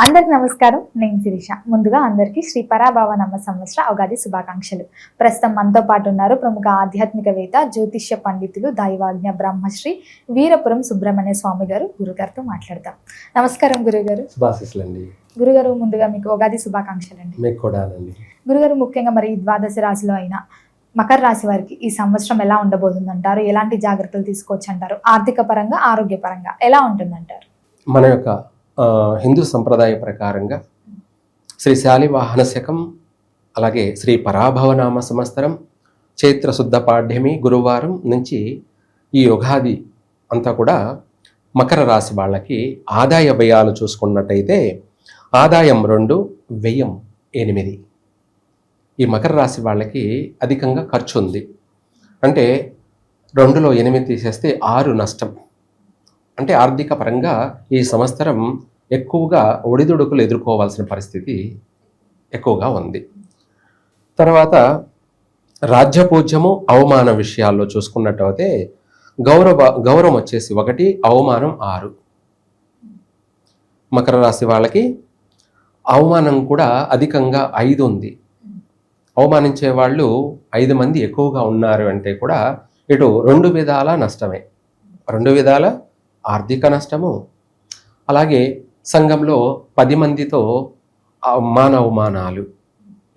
అందరికి నమస్కారం. నేను శిరీష. ముందుగా అందరికీ శ్రీ పరాభవ నామ సంవత్సర ఉగాది శుభాకాంక్షలు. ప్రస్తుతం మనతో పాటు ఉన్నారు ప్రముఖ ఆధ్యాత్మికవేత్త, జ్యోతిష్య పండితులు, దైవాజ్ఞ బ్రహ్మశ్రీ వీరపురం సుబ్రహ్మణ్య స్వామి గారు. గురుగారితో మాట్లాడతాం. నమస్కారం గురుగారు. గురుగారు, ముందుగా మీకు ఉగాది శుభాకాంక్షలు అండి. గురుగారు, ముఖ్యంగా మరి ద్వాదశ రాశిలో అయినా మకర రాశి వారికి ఈ సంవత్సరం ఎలా ఉండబోతుందంటారు? ఎలాంటి జాగ్రత్తలు తీసుకోవచ్చు అంటారు? ఆర్థిక పరంగా, ఆరోగ్య పరంగా ఎలా ఉంటుందంటారు? మన యొక్క హిందూ సంప్రదాయ ప్రకారంగా శ్రీ శాలివాహన శకం, అలాగే శ్రీ పరాభవనామ సంవత్సరం, చైత్ర శుద్ధ పాడ్యమి గురువారం నుంచి ఈ ఉగాది అంతా కూడా మకర రాశి వాళ్ళకి ఆదాయ వ్యయాలు చూసుకున్నట్టయితే ఆదాయం 2, వ్యయం 8. ఈ మకర రాశి వాళ్ళకి అధికంగా ఖర్చు ఉంది. అంటే 2లో 8 తీసేస్తే 6 నష్టం. అంటే ఆర్థిక పరంగా ఈ సంవత్సరం ఎక్కువగా ఒడిదుడుకులు ఎదుర్కోవాల్సిన పరిస్థితి ఎక్కువగా ఉంది. తర్వాత రాజ్యపూజ్యము, అవమాన విషయాల్లో చూసుకున్నట్టయితే గౌరవం వచ్చేసి 1, అవమానం 6. మకర రాశి వాళ్ళకి అవమానం కూడా అధికంగా 5 ఉంది. అవమానించే వాళ్ళు 5 మంది ఎక్కువగా ఉన్నారు అంటే కూడా ఇటు 2 విధాల నష్టమే. 2 విధాల ఆర్థిక నష్టము, అలాగే సంఘంలో 10 మందితో అవమానాలు,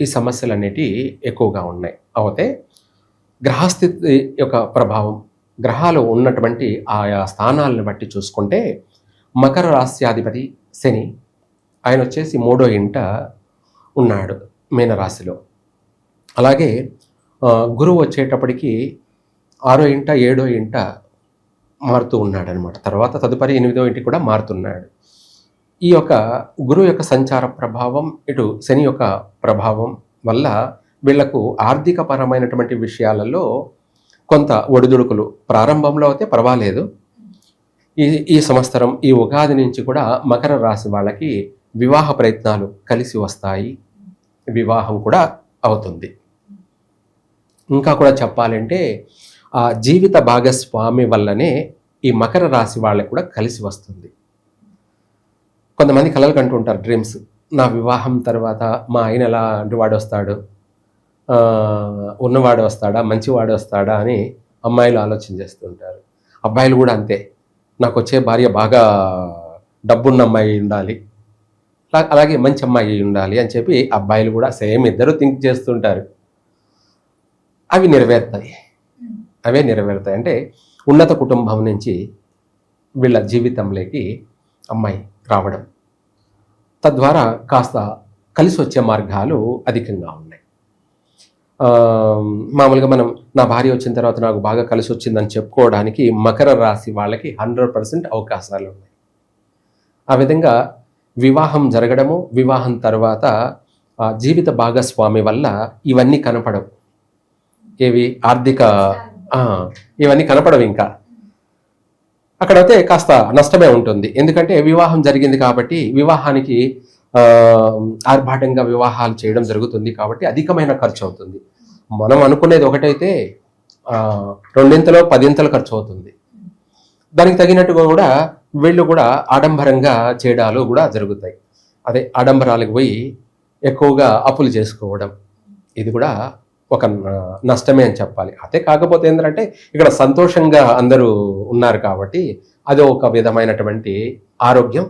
ఈ సమస్యలు అనేటివి ఎక్కువగా ఉన్నాయి. అయితే గ్రహస్థితి యొక్క ప్రభావం, గ్రహాలు ఉన్నటువంటి ఆయా స్థానాలను బట్టి చూసుకుంటే మకర రాశ్యాధిపతి శని, ఆయన వచ్చేసి 3వ ఇంట ఉన్నాడు మీనరాశిలో. అలాగే గురువు వచ్చేటప్పటికి 6వ ఇంట, 7వ ఇంట మారుతూ ఉన్నాడు అనమాట. తర్వాత తదుపరి 8వ ఇంటికి కూడా మారుతున్నాడు. ఈ యొక్క గురువు యొక్క సంచార ప్రభావం, ఇటు శని యొక్క ప్రభావం వల్ల వీళ్లకు ఆర్థిక పరమైనటువంటి విషయాలలో కొంత ఒడిదుడుకులు ప్రారంభంలో అయితే పర్వాలేదు. ఈ సంవత్సరం ఈ ఉగాది నుంచి కూడా మకర రాశి వాళ్ళకి వివాహ ప్రయత్నాలు కలిసి వస్తాయి, వివాహం కూడా అవుతుంది. ఇంకా కూడా చెప్పాలంటే ఆ జీవిత భాగస్వామి వల్లనే ఈ మకర రాశి వాళ్ళకి కూడా కలిసి వస్తుంది. కొంతమంది కలలు కంటూ ఉంటారు, డ్రీమ్స్. నా వివాహం తర్వాత మా ఆయన ఎలాంటి వాడు వస్తాడు, ఉన్నవాడు వస్తాడా, మంచివాడు వస్తాడా అని అమ్మాయిలు ఆలోచన చేస్తుంటారు. అబ్బాయిలు కూడా అంతే, నాకు వచ్చే భార్య బాగా డబ్బున్న అమ్మాయి ఉండాలి, అలాగే మంచి అమ్మాయి ఉండాలి అని చెప్పి అబ్బాయిలు కూడా సేమ్ ఇద్దరు థింక్ చేస్తుంటారు. అవే నెరవేరుతాయి. అంటే ఉన్నత కుటుంబం నుంచి వీళ్ళ జీవితంలోకి అమ్మాయి రావడం, తద్వారా కాస్త కలిసి వచ్చే మార్గాలు అధికంగా ఉన్నాయి. మామూలుగా మనం నా భార్య వచ్చిన తర్వాత నాకు బాగా కలిసి వచ్చిందని చెప్పుకోవడానికి మకర రాశి వాళ్ళకి 100% అవకాశాలు ఉన్నాయి. ఆ విధంగా వివాహం జరగడము, వివాహం తర్వాత జీవిత భాగస్వామి వల్ల ఇవన్నీ కనపడవు. ఏవి ఆర్థిక ఇవన్నీ కనపడవు. ఇంకా అక్కడైతే కాస్త నష్టమే ఉంటుంది. ఎందుకంటే వివాహం జరిగింది కాబట్టి వివాహానికి ఆర్భాటంగా వివాహాలు చేయడం జరుగుతుంది కాబట్టి అధికమైన ఖర్చు అవుతుంది. మనం అనుకునేది ఒకటైతే 2 10 ఖర్చు అవుతుంది. దానికి తగినట్టుగా కూడా వీళ్ళు కూడా ఆడంబరంగా చేయడాలు కూడా జరుగుతాయి. అదే ఆడంబరాలకు పోయి ఎక్కువగా అప్పులు చేసుకోవడం, ఇది కూడా ఒక నష్టమే అని చెప్పాలి. అదే కాకపోతే ఏంటంటే ఇక్కడ సంతోషంగా అందరూ ఉన్నారు కాబట్టి అది ఒక విధమైనటువంటి ఆరోగ్యం,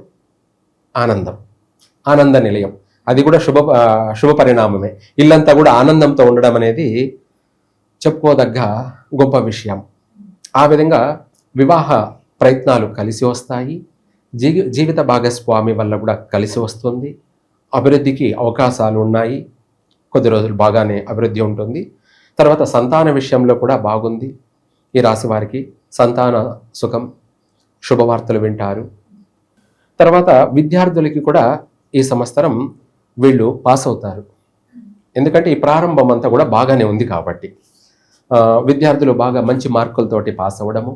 ఆనంద నిలయం, అది కూడా శుభ పరిణామమే. ఇల్లంతా కూడా ఆనందంతో ఉండడం అనేది చెప్పుకోదగ్గ గొప్ప విషయం. ఆ విధంగా వివాహ ప్రయత్నాలు కలిసి వస్తాయి. జీవిత భాగస్వామి వల్ల కూడా కలిసి వస్తుంది. అభివృద్ధికి అవకాశాలు ఉన్నాయి. కొద్ది రోజులు బాగానే అభివృద్ధి ఉంటుంది. తర్వాత సంతాన విషయంలో కూడా బాగుంది. ఈ రాశి వారికి సంతాన సుఖం, శుభవార్తలు వింటారు. తర్వాత విద్యార్థులకి కూడా ఈ సంవత్సరం వీళ్ళు పాస్ అవుతారు. ఎందుకంటే ఈ ప్రారంభం అంతా కూడా బాగానే ఉంది కాబట్టి విద్యార్థులు బాగా మంచి మార్కులతోటి పాస్ అవ్వడము,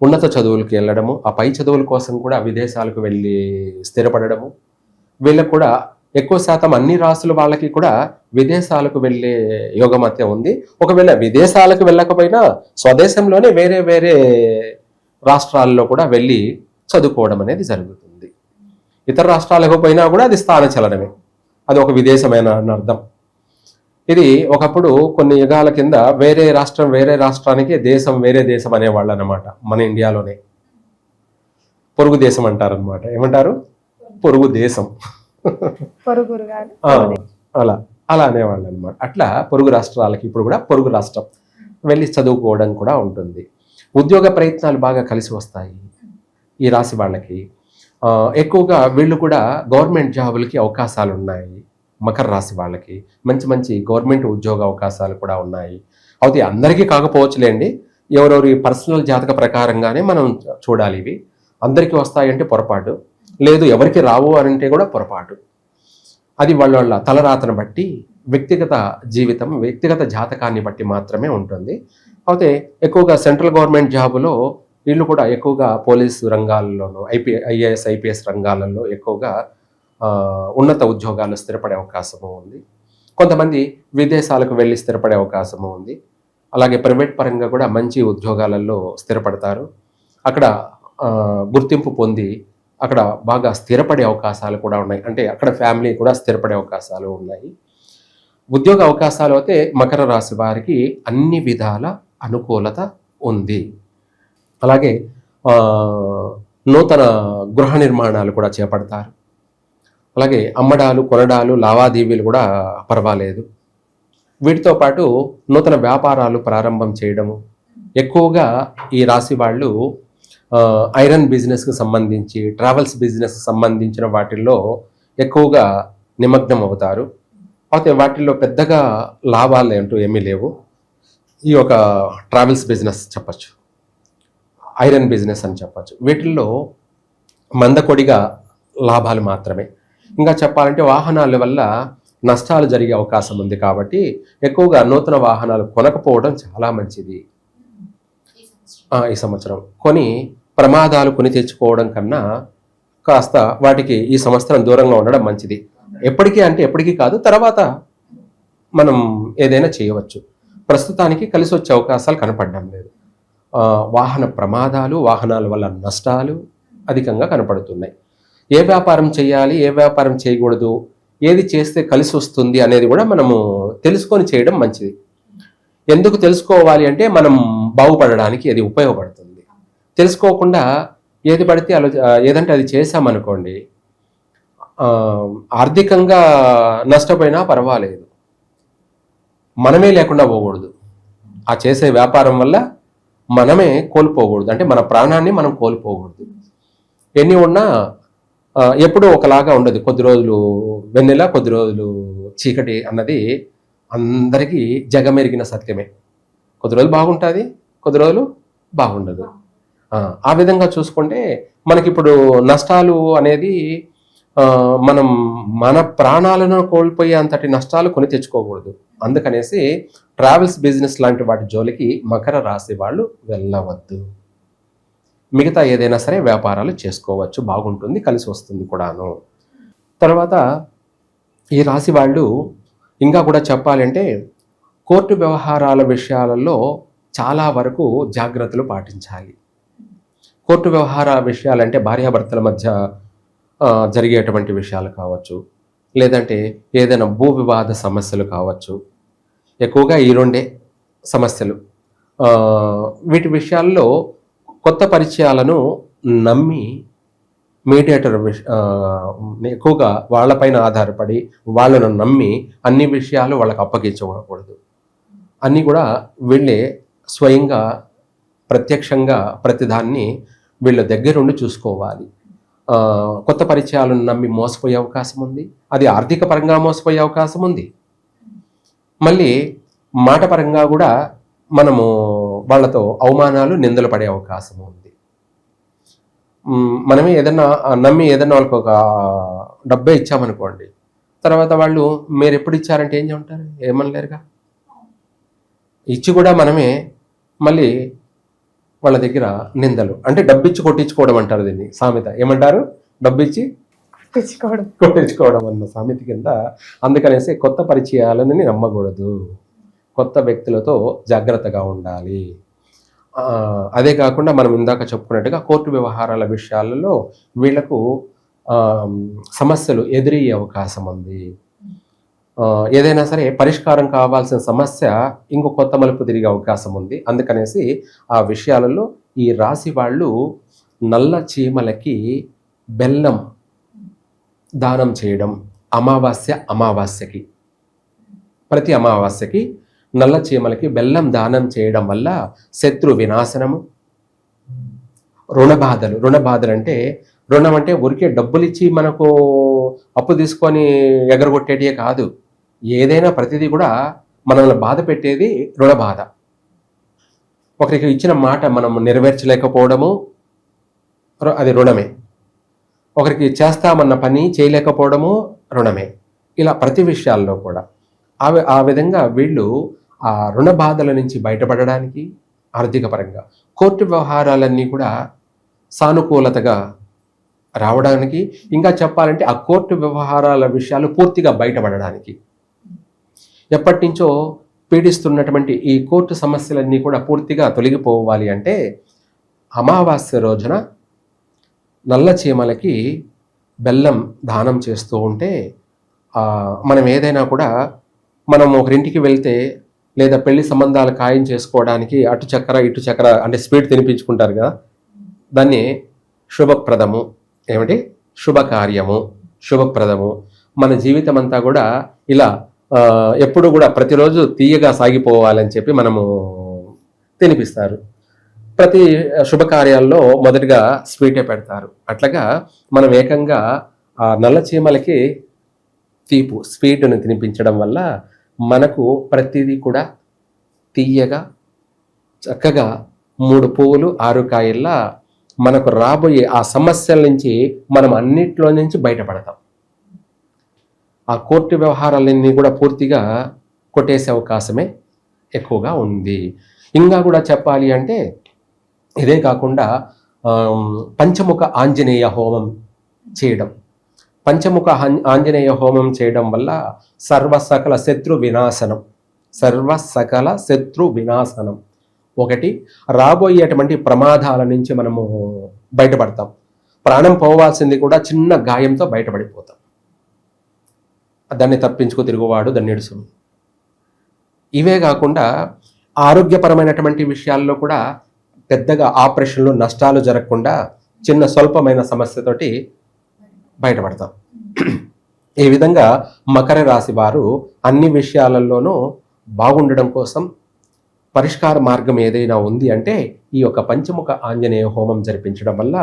ఉన్నత చదువులకు వెళ్ళడము, ఆ పై చదువుల కోసం కూడా విదేశాలకు వెళ్ళి స్థిరపడము, వీళ్ళకు కూడా ఎక్కువ శాతం అన్ని రాసుల వాళ్ళకి కూడా విదేశాలకు వెళ్ళే యోగం అయితే ఉంది. ఒకవేళ విదేశాలకు వెళ్ళకపోయినా స్వదేశంలోనే వేరే రాష్ట్రాల్లో కూడా వెళ్ళి చదువుకోవడం అనేది జరుగుతుంది. ఇతర రాష్ట్రాలకు పోయినా కూడా అది స్థానచలనమే, అది ఒక విదేశమైన అని అర్థం. ఇది ఒకప్పుడు కొన్ని యుగాల కింద వేరే రాష్ట్రం వేరే రాష్ట్రానికి దేశం వేరే దేశం అనేవాళ్ళు అనమాట. మన ఇండియాలోనే పొరుగు దేశం అంటారనమాట. ఏమంటారు? పొరుగు దేశం. పొరుగురుగాడు ఆ, అలా అలా అనేవాళ్ళు అనమాట. అట్లా పొరుగు రాష్ట్రాలకి ఇప్పుడు కూడా పొరుగు రాష్ట్రం వెళ్ళి చదువుకోవడం కూడా ఉంటుంది. ఉద్యోగ ప్రయత్నాలు బాగా కలిసి వస్తాయి ఈ రాశి వాళ్ళకి. ఎక్కువగా వీళ్ళు కూడా గవర్నమెంట్ జాబులకి అవకాశాలు ఉన్నాయి. మకర రాశి వాళ్ళకి మంచి మంచి గవర్నమెంట్ ఉద్యోగ అవకాశాలు కూడా ఉన్నాయి. అయితే అందరికీ కాకపోవచ్చులేండి, ఎవరెవరి పర్సనల్ జాతక ప్రకారంగానే మనం చూడాలి. ఇవి అందరికీ వస్తాయంటే పొరపాటు, లేదు ఎవరికి రావు అని అంటే కూడా పొరపాటు. అది వాళ్ళ తలరాతను బట్టి, వ్యక్తిగత జీవితం, వ్యక్తిగత జాతకాన్ని బట్టి మాత్రమే ఉంటుంది. అయితే ఎక్కువగా సెంట్రల్ గవర్నమెంట్ జాబులో వీళ్ళు కూడా ఎక్కువగా పోలీసు రంగాల్లోనూ ఐఏఎస్ ఐపీఎస్ రంగాలలో ఎక్కువగా ఉన్నత ఉద్యోగాలు స్థిరపడే అవకాశము ఉంది. కొంతమంది విదేశాలకు వెళ్ళి స్థిరపడే అవకాశము ఉంది. అలాగే ప్రైవేట్ పరంగా కూడా మంచి ఉద్యోగాలలో స్థిరపడతారు. అక్కడ గుర్తింపు పొంది అక్కడ బాగా స్థిరపడే అవకాశాలు కూడా ఉన్నాయి. అంటే అక్కడ ఫ్యామిలీ కూడా స్థిరపడే అవకాశాలు ఉన్నాయి. ఉద్యోగ అవకాశాలు అయితే మకర రాశి వారికి అన్ని విధాల అనుకూలత ఉంది. అలాగే నూతన గృహ నిర్మాణాలు కూడా చేపడతారు. అలాగే అమ్మడాలు కొనడాలు లావాదేవీలు కూడా పర్వాలేదు. వీటితో పాటు నూతన వ్యాపారాలు ప్రారంభం చేయడము, ఎక్కువగా ఈ రాశి వాళ్ళు ఐరన్ బిజినెస్కి సంబంధించి, ట్రావెల్స్ బిజినెస్కి సంబంధించిన వాటిల్లో ఎక్కువగా నిమగ్నం అవుతారు. అయితే వాటిల్లో పెద్దగా లాభాలు ఏంటో ఏమీ లేవు. ఈ యొక్క ట్రావెల్స్ బిజినెస్ చెప్పచ్చు, ఐరన్ బిజినెస్ అని చెప్పచ్చు. వీటిల్లో మందకొడిగా లాభాలు మాత్రమే. ఇంకా చెప్పాలంటే వాహనాల వల్ల నష్టాలు జరిగే అవకాశం ఉంది. కాబట్టి ఎక్కువగా నూతన వాహనాలు కొనకపోవడం చాలా మంచిది. ఈ సంవత్సరం కొని ప్రమాదాలు కొని తెచ్చుకోవడం కన్నా కాస్త వాటికి ఈ సంవత్సరం దూరంగా ఉండడం మంచిది. ఎప్పటికీ అంటే ఎప్పటికీ కాదు, తర్వాత మనం ఏదైనా చేయవచ్చు. ప్రస్తుతానికి కలిసి వచ్చే అవకాశాలు కనపడడం లేదు. వాహన ప్రమాదాలు, వాహనాల వల్ల నష్టాలు అధికంగా కనపడుతున్నాయి. ఏ వ్యాపారం చేయాలి, ఏ వ్యాపారం చేయకూడదు, ఏది చేస్తే కలిసి వస్తుంది అనేది కూడా మనము తెలుసుకొని చేయడం మంచిది. ఎందుకు తెలుసుకోవాలి అంటే మనం బాగుపడడానికి అది ఉపయోగపడుతుంది. తెలుసుకోకుండా ఏది పడితే ఏదంటే అది చేసామనుకోండి, ఆర్థికంగా నష్టపోయినా పర్వాలేదు, మనమే లేకుండా పోకూడదు. ఆ చేసే వ్యాపారం వల్ల మనమే కోల్పోకూడదు, అంటే మన ప్రాణాన్ని మనం కోల్పోకూడదు. ఎన్ని ఉన్నా ఎప్పుడూ ఒకలాగా ఉండదు. కొద్ది రోజులు వెన్నెల, కొద్ది రోజులు చీకటి అన్నది అందరికీ జగమెరిగిన సత్యమే. కొద్ది రోజులు బాగుంటుంది, కొద్ది రోజులు బాగుండదు. ఆ విధంగా చూసుకుంటే మనకిప్పుడు నష్టాలు అనేది మనం మన ప్రాణాలను కోల్పోయే అంతటి నష్టాలు కొని తెచ్చుకోకూడదు. అందుకనేసి ట్రావెల్స్ బిజినెస్ లాంటి వాటి జోలికి మకర రాశి వాళ్ళు వెళ్ళవద్దు. మిగతా ఏదైనా సరే వ్యాపారాలు చేసుకోవచ్చు, బాగుంటుంది, కలిసి వస్తుంది కూడాను. తర్వాత ఈ రాశి వాళ్ళు ఇంకా కూడా చెప్పాలంటే కోర్టు వ్యవహారాల విషయాలలో చాలా వరకు జాగ్రత్తలు పాటించాలి. కోర్టు వ్యవహార విషయాలంటే భార్యాభర్తల మధ్య జరిగేటువంటి విషయాలు కావచ్చు, లేదంటే ఏదైనా భూ వివాద సమస్యలు కావచ్చు. ఎక్కువగా ఈ రెండే సమస్యలు. వీటి విషయాల్లో కొత్త పరిచయాలను నమ్మి మీడియేటర్ ఎక్కువగా వాళ్ళపైన ఆధారపడి వాళ్ళను నమ్మి అన్ని విషయాలు వాళ్ళకి అప్పగించకూడదు. అన్నీ కూడా వీళ్ళే స్వయంగా ప్రత్యక్షంగా ప్రతిదాన్ని వీళ్ళ దగ్గరుండి చూసుకోవాలి. కొత్త పరిచయాలను నమ్మి మోసపోయే అవకాశం ఉంది. అది ఆర్థిక పరంగా మోసపోయే అవకాశం ఉంది. మళ్ళీ మాట పరంగా కూడా మనము వాళ్ళతో అవమానాలు, నిందలు పడే అవకాశం ఉంది. మనమే ఏదన్నా నమ్మి ఏదన్నా వాళ్ళకి ఒక డబ్బే ఇచ్చామనుకోండి, తర్వాత వాళ్ళు మీరు ఎప్పుడు ఇచ్చారంటే ఏం చెప్తారు? ఏమనలేరుగా. ఇచ్చి కూడా మనమే మళ్ళీ వాళ్ళ దగ్గర నిందలు, అంటే డబ్బిచ్చి కొట్టించుకోవడం అంటారు దీన్ని, సామెత. ఏమంటారు? డబ్బిచ్చి కొట్టించుకోవడం అన్న సామెత కింద. అందుకనేసి కొత్త పరిచయాలని నమ్మకూడదు, కొత్త వ్యక్తులతో జాగ్రత్తగా ఉండాలి. అదే కాకుండా మనం ఇందాక చెప్పుకున్నట్టుగా కోర్టు వ్యవహారాల విషయాలలో వీళ్లకు ఆ, సమస్యలు ఎదురయ్యే అవకాశం ఉంది. ఏదైనా సరే పరిష్కారం కావాల్సిన సమస్య ఇంకో కొత్త మలుపు తిరిగే అవకాశం ఉంది. అందుకనేసి ఆ విషయాలలో ఈ రాశి వాళ్ళు నల్ల చీమలకి బెల్లం దానం చేయడం, అమావాస్యకి ప్రతి అమావాస్యకి నల్ల చీమలకి బెల్లం దానం చేయడం వల్ల శత్రు వినాశనము, రుణబాధలు అంటే రుణం అంటే ఊరికే డబ్బులు ఇచ్చి మనకు అప్పు తీసుకొని ఎగరగొట్టేటియే కాదు. ఏదైనా ప్రతిదీ కూడా మనల్ని బాధ పెట్టేది రుణబాధ. ఒకరికి ఇచ్చిన మాట మనం నెరవేర్చలేకపోవడము అది రుణమే. ఒకరికి చేస్తామన్న పని చేయలేకపోవడము రుణమే. ఇలా ప్రతి విషయాల్లో కూడా ఆ విధంగా వీళ్ళు ఆ రుణ బాధల నుంచి బయటపడడానికి ఆర్థిక పరంగా కోర్టు వ్యవహారాలన్నీ కూడా సానుకూలతగా రావడానికి, ఇంకా చెప్పాలంటే ఆ కోర్టు వ్యవహారాల విషయాలు పూర్తిగా బయటపడడానికి, ఎప్పటి నుంచో పీడిస్తున్నటువంటి ఈ కోర్టు సమస్యలన్నీ కూడా పూర్తిగా తొలగిపోవాలి అంటే అమావాస్య రోజున నల్ల చీమలకి బెల్లం దానం చేస్తూ ఉంటే మనం ఏదైనా కూడా మనం ఒకరింటికి వెళ్తే లేదా పెళ్లి సంబంధాలు ఖాయం చేసుకోవడానికి అటు చక్ర ఇటు చక్ర అంటే స్వీట్ తినిపించుకుంటారు కదా, దాన్ని శుభప్రదము ఏమిటి శుభకార్యము శుభప్రదము. మన జీవితం అంతా కూడా ఇలా ఎప్పుడు కూడా ప్రతిరోజు తీయగా సాగిపోవాలని చెప్పి మనము తినిపిస్తారు. ప్రతి శుభకార్యాల్లో మొదటిగా స్వీటే పెడతారు. అట్లాగా మనం ఏకంగా ఆ నల్ల చీమలకి స్వీట్ను తినిపించడం వల్ల మనకు ప్రతిదీ కూడా తీయగా చక్కగా 3 పువ్వులు 6 కాయల్లా మనకు రాబోయే ఆ సమస్యల నుంచి మనం అన్నిట్లో నుంచి బయటపడతాం. ఆ కోర్టు వ్యవహారాలన్నీ కూడా పూర్తిగా కొట్టేసే అవకాశమే ఎక్కువగా ఉంది. ఇంకా కూడా చెప్పాలి అంటే ఇదే కాకుండా పంచముఖ ఆంజనేయ హోమం చేయడం, పంచముఖ ఆంజనేయ హోమం చేయడం వల్ల సర్వసకల శత్రు వినాశనం. ఒకటి, రాబోయేటువంటి ప్రమాదాల నుంచి మనము బయటపడతాం. ప్రాణం పోవాల్సింది కూడా చిన్న గాయంతో బయటపడిపోతాం. దాన్ని తప్పించుకు తిరుగువాడు దన్నిడుసు. ఇవే కాకుండా ఆరోగ్యపరమైనటువంటి విషయాల్లో కూడా పెద్దగా ఆపరేషన్లు నష్టాలు జరగకుండా చిన్న స్వల్పమైన సమస్యతోటి బయటపడతాం. ఈ విధంగా మకర రాశి వారు అన్ని విషయాలలోనూ బాగుండడం కోసం పరిష్కార మార్గం ఏదైనా ఉంది అంటే ఈ యొక్క పంచముఖ ఆంజనేయ హోమం జరిపించడం వల్ల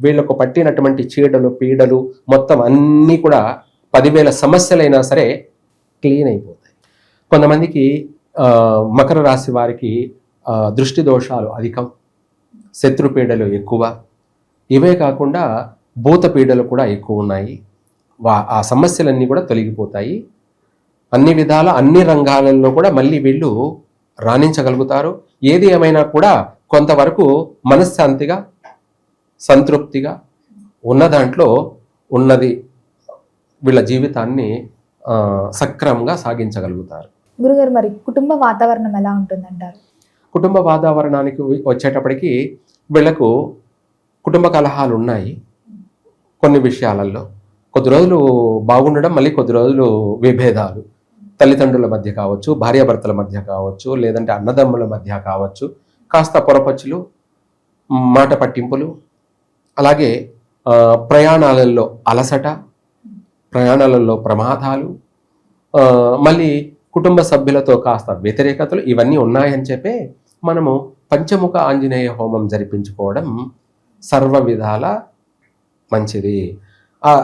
వీళ్ళకు పట్టినటువంటి చీడలు పీడలు మొత్తం అన్నీ కూడా 10,000 సమస్యలైనా సరే క్లీన్ అయిపోతాయి. కొంతమందికి మకర రాశి వారికి దృష్టి దోషాలు అధికం, శత్రుపీడలు ఎక్కువ, ఇవే కాకుండా భూత పీడలు కూడా ఎక్కువ ఉన్నాయి. ఆ సమస్యలన్నీ కూడా తొలగిపోతాయి. అన్ని విధాల అన్ని రంగాలలో కూడా మళ్ళీ వీళ్ళు రాణించగలుగుతారు. ఏది ఏమైనా కూడా కొంతవరకు మనశ్శాంతిగా సంతృప్తిగా ఉన్న దాంట్లో ఉన్నది వీళ్ళ జీవితాన్ని సక్రమంగా సాగించగలుగుతారు. గురుగారు, మరి కుటుంబ వాతావరణం ఎలా ఉంటుందంటారు? కుటుంబ వాతావరణానికి వచ్చేటప్పటికి వీళ్ళకు కుటుంబ కలహాలు ఉన్నాయి. కొన్ని విషయాలలో కొద్ది రోజులు బాగుండడం, మళ్ళీ కొద్ది రోజులు విభేదాలు, తల్లిదండ్రుల మధ్య కావచ్చు, భార్యాభర్తల మధ్య కావచ్చు, లేదంటే అన్నదమ్ముల మధ్య కావచ్చు, కాస్త పొరపచ్చులు, మాట పట్టింపులు, అలాగే ప్రయాణాలలో అలసట, ప్రయాణాలలో ప్రమాదాలు, మళ్ళీ కుటుంబ సభ్యులతో కాస్త వ్యతిరేకతలు, ఇవన్నీ ఉన్నాయని చెప్పే మనము పంచముఖ ఆంజనేయ హోమం జరిపించుకోవడం సర్వ విధాల మంచిది.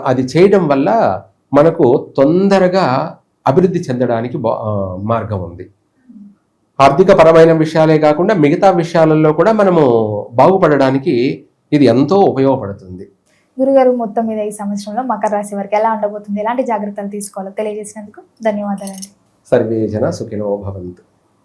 అది చేయడం వల్ల మనకు తొందరగా అభివృద్ధి చెందడానికి మార్గం ఉంది. ఆర్థిక పరమైన విషయాలే కాకుండా మిగతా విషయాలలో కూడా మనము బాగుపడడానికి ఇది ఎంతో ఉపయోగపడుతుంది. గురుగారు, మొత్తం మీద ఈ సంవత్సరంలో మకర రాశి వారికి ఎలా ఉండబోతుంది, ఎలాంటి జాగ్రత్తలు తీసుకోవాలో తెలియజేసినందుకు ధన్యవాదాలండి. సర్వే జన సుఖినో భవంతు.